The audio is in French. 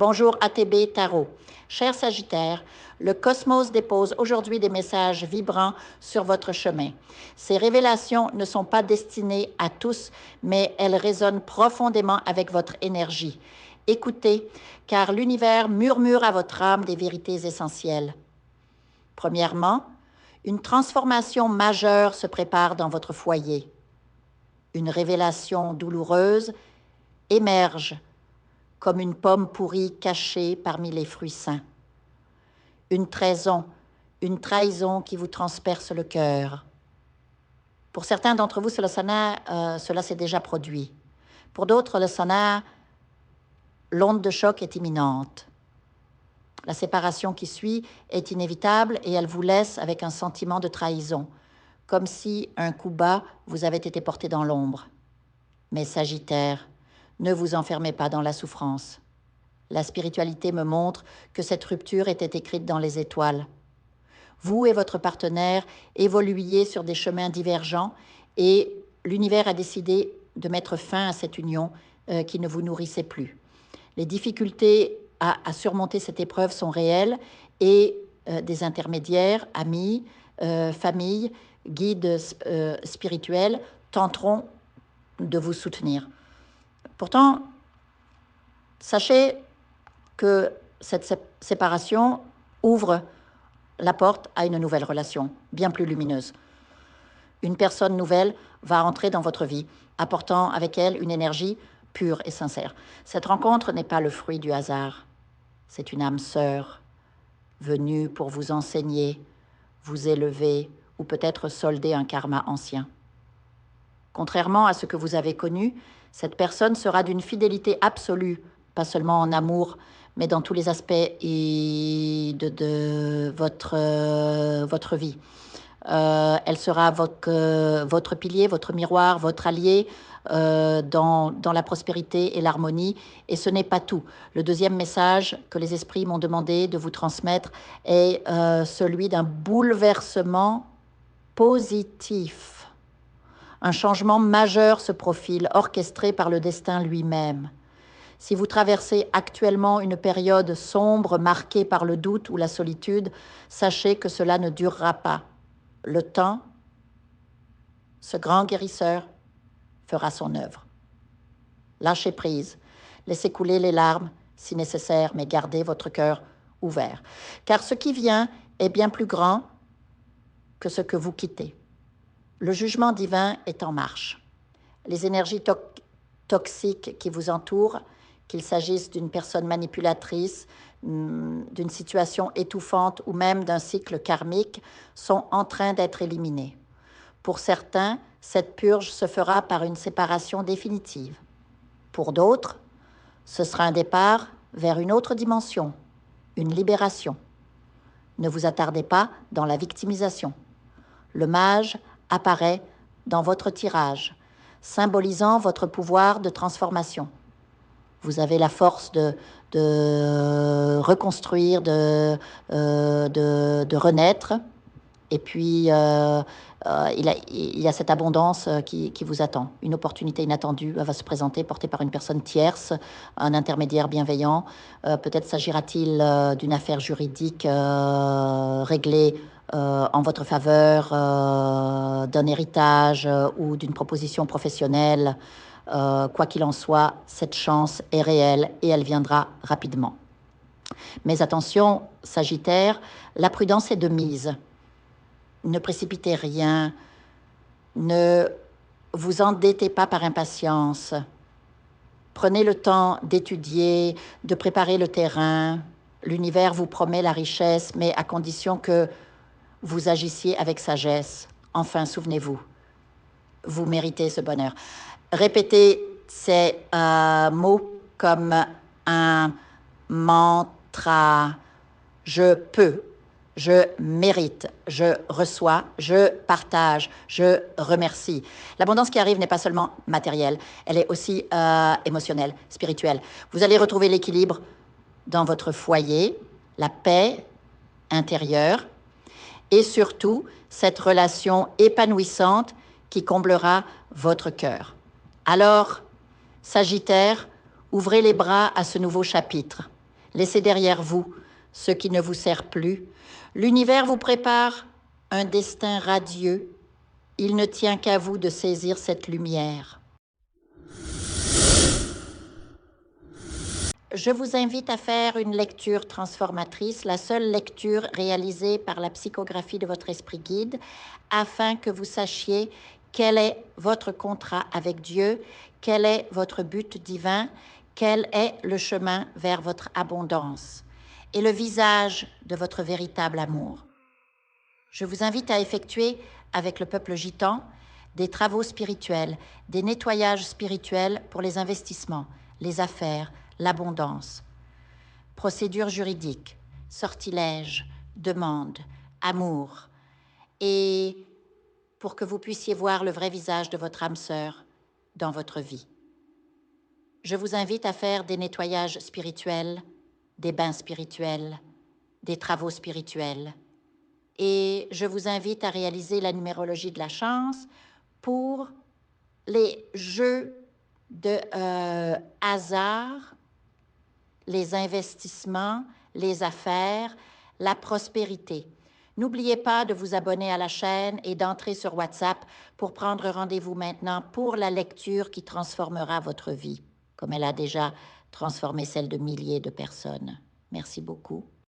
Bonjour ATB Tarot. Cher Sagittaire, le cosmos dépose aujourd'hui des messages vibrants sur votre chemin. Ces révélations ne sont pas destinées à tous, mais elles résonnent profondément avec votre énergie. Écoutez, car l'univers murmure à votre âme des vérités essentielles. Premièrement, une transformation majeure se prépare dans votre foyer. Une révélation douloureuse émerge comme une pomme pourrie cachée parmi les fruits sains. Une trahison qui vous transperce le cœur. Pour certains d'entre vous, cela s'est déjà produit. Pour d'autres, l'onde de choc est imminente. La séparation qui suit est inévitable et elle vous laisse avec un sentiment de trahison, comme si un coup bas vous avait été porté dans l'ombre. Mais Sagittaire, ne vous enfermez pas dans la souffrance. La spiritualité me montre que cette rupture était écrite dans les étoiles. Vous et votre partenaire évoluiez sur des chemins divergents et l'univers a décidé de mettre fin à cette union qui ne vous nourrissait plus. Les difficultés à surmonter cette épreuve sont réelles et des intermédiaires, amis, famille, guides spirituels tenteront de vous soutenir. Pourtant, sachez que cette séparation ouvre la porte à une nouvelle relation, bien plus lumineuse. Une personne nouvelle va entrer dans votre vie, apportant avec elle une énergie pure et sincère. Cette rencontre n'est pas le fruit du hasard. C'est une âme sœur, venue pour vous enseigner, vous élever ou peut-être solder un karma ancien. Contrairement à ce que vous avez connu, cette personne sera d'une fidélité absolue, pas seulement en amour, mais dans tous les aspects de votre vie. Elle sera votre pilier, votre miroir, votre allié dans la prospérité et l'harmonie. Et ce n'est pas tout. Le deuxième message que les esprits m'ont demandé de vous transmettre est celui d'un bouleversement positif. Un changement majeur se profile, orchestré par le destin lui-même. Si vous traversez actuellement une période sombre marquée par le doute ou la solitude, sachez que cela ne durera pas. Le temps, ce grand guérisseur, fera son œuvre. Lâchez prise, laissez couler les larmes si nécessaire, mais gardez votre cœur ouvert. Car ce qui vient est bien plus grand que ce que vous quittez. Le jugement divin est en marche. Les énergies toxiques qui vous entourent, qu'il s'agisse d'une personne manipulatrice, d'une situation étouffante ou même d'un cycle karmique, sont en train d'être éliminées. Pour certains, cette purge se fera par une séparation définitive. Pour d'autres, ce sera un départ vers une autre dimension, une libération. Ne vous attardez pas dans la victimisation. Le mage apparaît dans votre tirage, symbolisant votre pouvoir de transformation. Vous avez la force de reconstruire, de renaître. Et puis, il y a cette abondance qui vous attend. Une opportunité inattendue va se présenter, portée par une personne tierce, un intermédiaire bienveillant. Peut-être s'agira-t-il d'une affaire juridique réglée en votre faveur, d'un héritage ou d'une proposition professionnelle. Quoi qu'il en soit, cette chance est réelle et elle viendra rapidement. Mais attention, Sagittaire, la prudence est de mise. Ne précipitez rien, ne vous endettez pas par impatience. Prenez le temps d'étudier, de préparer le terrain. L'univers vous promet la richesse, mais à condition que vous agissiez avec sagesse. Enfin, souvenez-vous, vous méritez ce bonheur. Répétez ces mots comme un mantra. Je peux, je mérite, je reçois, je partage, je remercie. L'abondance qui arrive n'est pas seulement matérielle, elle est aussi émotionnelle, spirituelle. Vous allez retrouver l'équilibre dans votre foyer, la paix intérieure, et surtout cette relation épanouissante qui comblera votre cœur. Alors, Sagittaire, ouvrez les bras à ce nouveau chapitre. Laissez derrière vous ce qui ne vous sert plus. L'univers vous prépare un destin radieux. Il ne tient qu'à vous de saisir cette lumière. Je vous invite à faire une lecture transformatrice, la seule lecture réalisée par la psychographie de votre esprit guide, afin que vous sachiez quel est votre contrat avec Dieu, quel est votre but divin, quel est le chemin vers votre abondance et le visage de votre véritable amour. Je vous invite à effectuer avec le peuple gitan des travaux spirituels, des nettoyages spirituels pour les investissements, les affaires, l'abondance. Procédures juridiques, sortilèges, demandes, amour. Et pour que vous puissiez voir le vrai visage de votre âme sœur dans votre vie. Je vous invite à faire des nettoyages spirituels, des bains spirituels, des travaux spirituels. Et je vous invite à réaliser la numérologie de la chance pour les jeux de hasard, les investissements, les affaires, la prospérité. N'oubliez pas de vous abonner à la chaîne et d'entrer sur WhatsApp pour prendre rendez-vous maintenant pour la lecture qui transformera votre vie, comme elle a déjà transformé celle de milliers de personnes. Merci beaucoup.